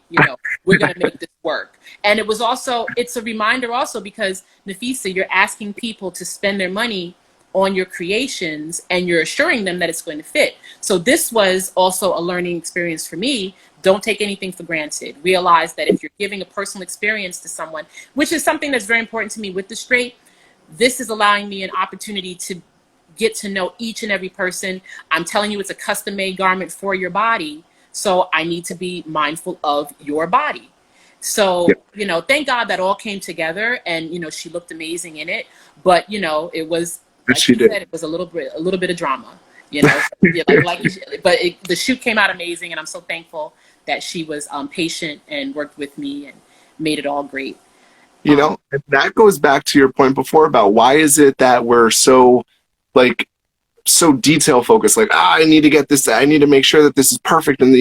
We're going to make this work. And it's a reminder also, because Nafessa, you're asking people to spend their money on your creations, and you're assuring them that it's going to fit. So this was also a learning experience for me. Don't take anything for granted. Realize that if you're giving a personal experience to someone, which is something that's very important to me with the straight, this is allowing me an opportunity to get to know each and every person. I'm telling you, it's a custom-made garment for your body. So I need to be mindful of your body. So, thank God that all came together, and, she looked amazing in it. But, it was, like she said, it was a little bit of drama. you know. Yeah, the shoot came out amazing, and I'm so thankful that she was patient and worked with me and made it all great. You know, and that goes back to your point before about why is it that we're so like so detail focused, like, I need to get this, I need to make sure that this is perfect. And,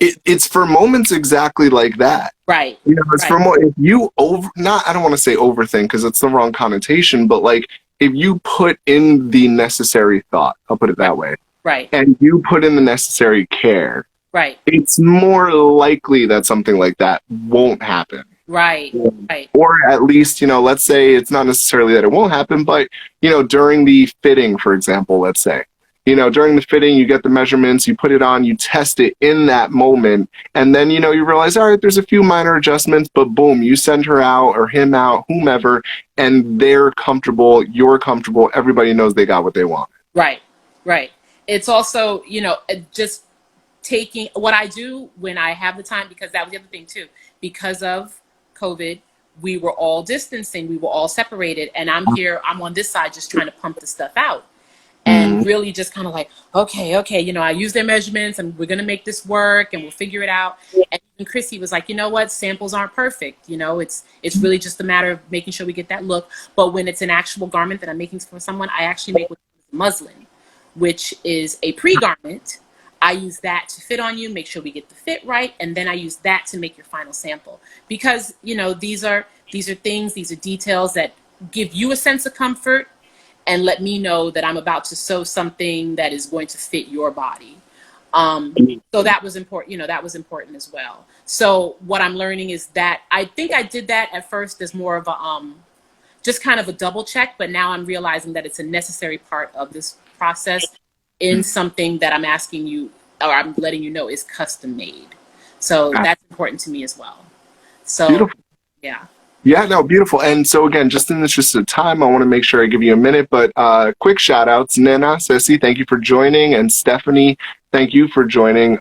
it's for moments exactly like that. Right, It's right, for if you not, I don't want to say overthink because it's the wrong connotation, but like if you put in the necessary thought, I'll put it right, that way, right, and you put in the necessary care, right, it's more likely that something like that won't happen. right, right, Or at least, let's say it's not necessarily that it won't happen, but, during the fitting, for example, let's say, during the fitting, you get the measurements, you put it on, you test it in that moment, and then, you realize, all right, there's a few minor adjustments, but boom, you send her out or him out, whomever, and they're comfortable, you're comfortable, everybody knows they got what they want. right, right. It's also, just taking what I do when I have the time, because that was the other thing too, because of COVID, we were all distancing, we were all separated, and I'm on this side just trying to pump the stuff out and Mm, really just kind of like, okay, I use their measurements and we're going to make this work and we'll figure it out. And even Chrissy was like, you know what, samples aren't perfect. It's really just a matter of making sure we get that look. But when it's an actual garment that I'm making for someone, I actually make muslin, which is a pre-garment. I use that to fit on you, make sure we get the fit right, and then I use that to make your final sample. Because, these are things, these are details that give you a sense of comfort and let me know that I'm about to sew something that is going to fit your body. So that was important, that was important as well. So what I'm learning is that I think I did that at first as more of a just kind of a double check, but now I'm realizing that it's a necessary part of this process in something that I'm asking you, or I'm letting you know is custom made. So that's important to me as well. So, beautiful. yeah. Yeah, no, beautiful. And so again, just in the interest of time, I want to make sure I give you a minute, but quick shout outs. Nena, Ceci, thank you for joining. And Stephanie, thank you for joining.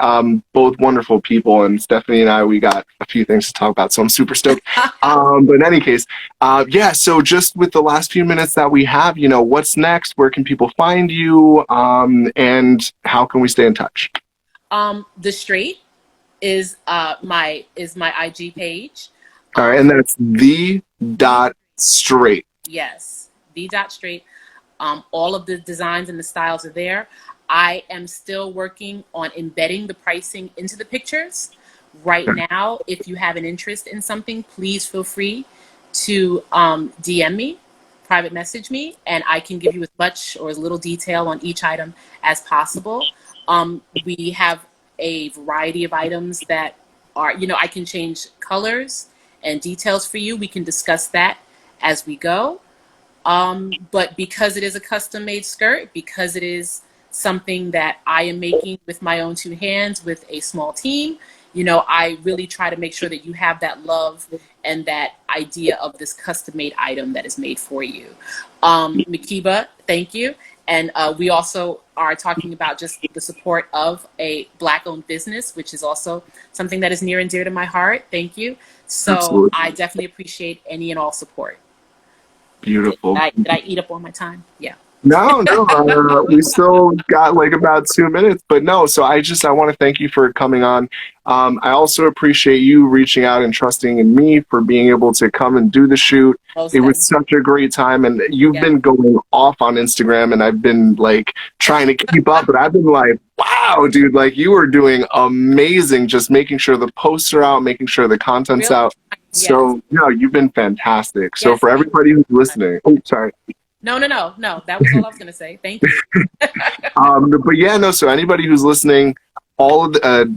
Both wonderful people. And Stephanie and I, we got a few things to talk about, so I'm super stoked. But in any case, yeah, so just with the last few minutes that we have, what's next? Where can people find you? And how can we stay in touch? The Straight is my IG page. All right, and that's the dot straight. Yes, the dot straight. All of the designs and the styles are there. I am still working on embedding the pricing into the pictures. Right now, if you have an interest in something, please feel free to DM me, private message me, and I can give you as much or as little detail on each item as possible. We have a variety of items that are, I can change colors and details for you. We can discuss that as we go. But because it is a custom made skirt, because it is something that I am making with my own two hands with a small team, I really try to make sure that you have that love and that idea of this custom made item that is made for you. Makiba, thank you. And we also are talking about just the support of a Black owned business, which is also something that is near and dear to my heart. Thank you. So Absolutely. I definitely appreciate any and all support. Beautiful. Did I eat up all my time? Yeah. No, no, we still got like about 2 minutes, but no. So I want to thank you for coming on. I also appreciate you reaching out and trusting in me for being able to come and do the shoot. It was such a great time, and you've been going off on Instagram, and I've been like trying to keep up, but I've been like, wow, dude, like you were doing amazing, just making sure the posts are out, making sure the content's out. So, no, you've been fantastic. So for everybody who's listening, oh, sorry. No. That was all I was going to say. Thank you. But yeah, no. So anybody who's listening, all of the,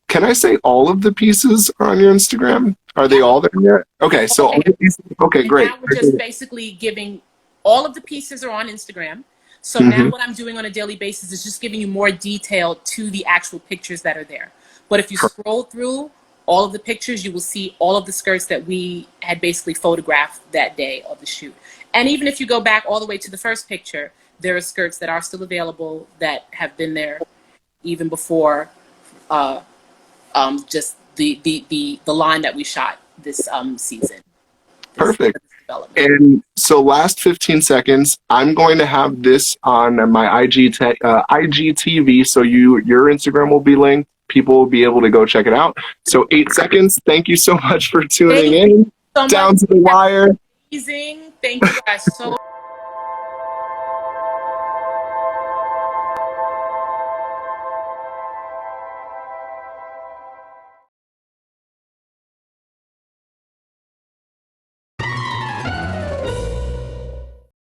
can I say all of the pieces are on your Instagram? Are they all there yet? Okay, so all the pieces. Okay, and great. Now we're just basically giving all of the pieces are on Instagram. So now what I'm doing on a daily basis is just giving you more detail to the actual pictures that are there. But if you scroll through all of the pictures, you will see all of the skirts that we had basically photographed that day of the shoot. And even if you go back all the way to the first picture, there are skirts that are still available that have been there even before just the line that we shot this season. Perfect. And So last 15 seconds, I'm going to have this on my IGTV, so your Instagram will be linked. People will be able to go check it out. So 8 seconds. Thank you so much for tuning Thank you in. so much. Down to the wire. Amazing. Thank you guys so